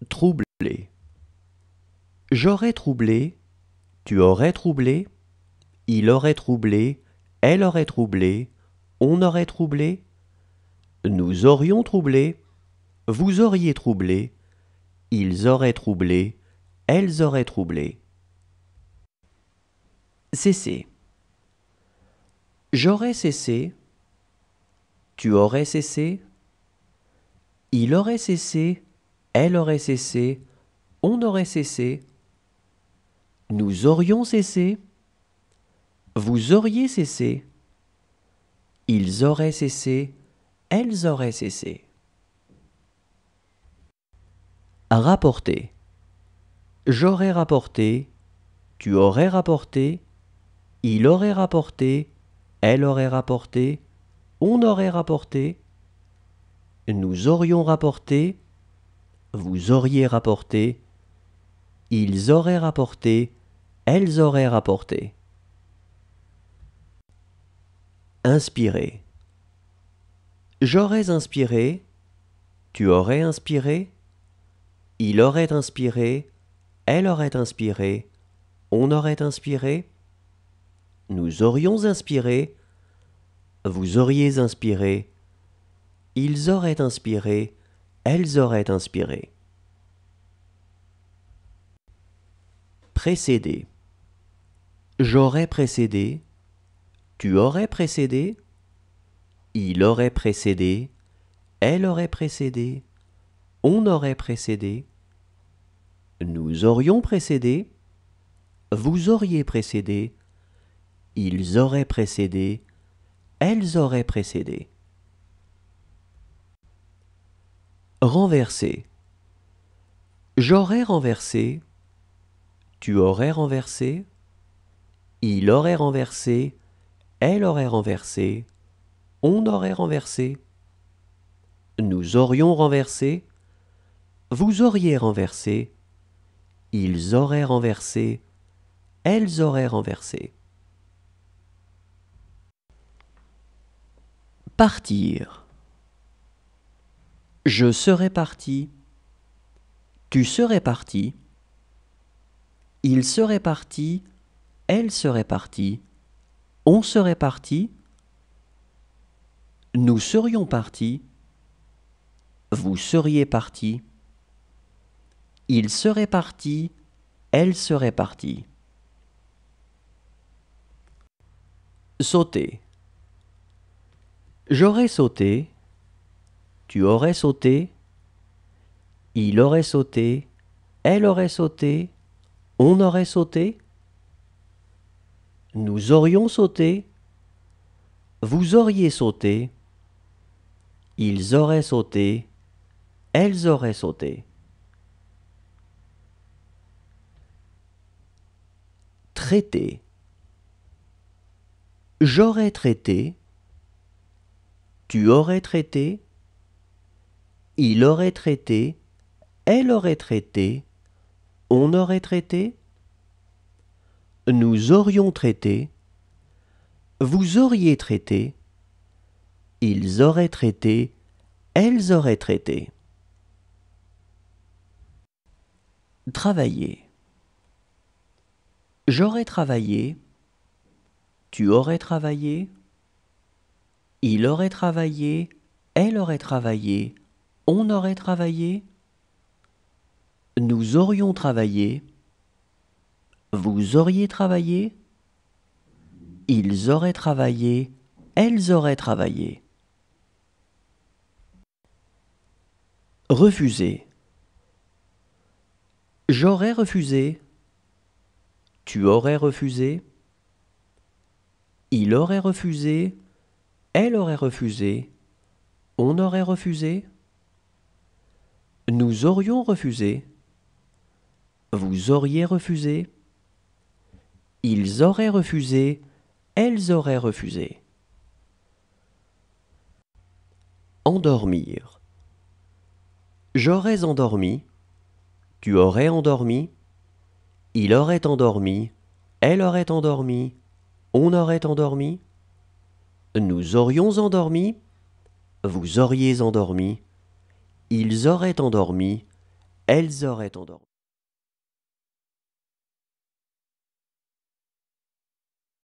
Troubler. J'aurais troublé, tu aurais troublé, il aurait troublé, elle aurait troublé, on aurait troublé, nous aurions troublé, vous auriez troublé, ils auraient troublé, elles auraient troublé. Cesser. J'aurais cessé, tu aurais cessé, il aurait cessé, elle aurait cessé, on aurait cessé, nous aurions cessé, vous auriez cessé, ils auraient cessé, elles auraient cessé. Rapporter. J'aurais rapporté, tu aurais rapporté, il aurait rapporté, elle aurait rapporté, on aurait rapporté, nous aurions rapporté, vous auriez rapporté, ils auraient rapporté, elles auraient rapporté. Inspirer. J'aurais inspiré, tu aurais inspiré, il aurait inspiré, elle aurait inspiré, on aurait inspiré, nous aurions inspiré, vous auriez inspiré, ils auraient inspiré, elles auraient inspiré. Précéder. J'aurais précédé, tu aurais précédé, il aurait précédé, elle aurait précédé, on aurait précédé, nous aurions précédé, vous auriez précédé, ils auraient précédé, elles auraient précédé. Renverser. J'aurais renversé, tu aurais renversé, il aurait renversé, elle aurait renversé, on aurait renversé, nous aurions renversé, vous auriez renversé, ils auraient renversé, elles auraient renversé. Partir. Je serais parti, tu serais parti, il serait parti, elle serait partie, on serait parti, nous serions partis, vous seriez parti, il serait parti, elle serait partie. Sauter. J'aurais sauté, tu aurais sauté, il aurait sauté, elle aurait sauté, on aurait sauté, nous aurions sauté, vous auriez sauté, ils auraient sauté, elles auraient sauté. Traiter. J'aurais traité, tu aurais traité, il aurait traité, elle aurait traité, on aurait traité, nous aurions traité, vous auriez traité, ils auraient traité, elles auraient traité. Travailler. J'aurais travaillé, tu aurais travaillé, il aurait travaillé, elle aurait travaillé, on aurait travaillé, nous aurions travaillé, vous auriez travaillé, ils auraient travaillé, elles auraient travaillé. Refuser. J'aurais refusé, tu aurais refusé, il aurait refusé, elle aurait refusé, on aurait refusé, nous aurions refusé, vous auriez refusé, ils auraient refusé, elles auraient refusé. Endormir. J'aurais endormi, tu aurais endormi, il aurait endormi, elle aurait endormi, on aurait endormi, nous aurions endormi, vous auriez endormi, ils auraient endormi, elles auraient endormi.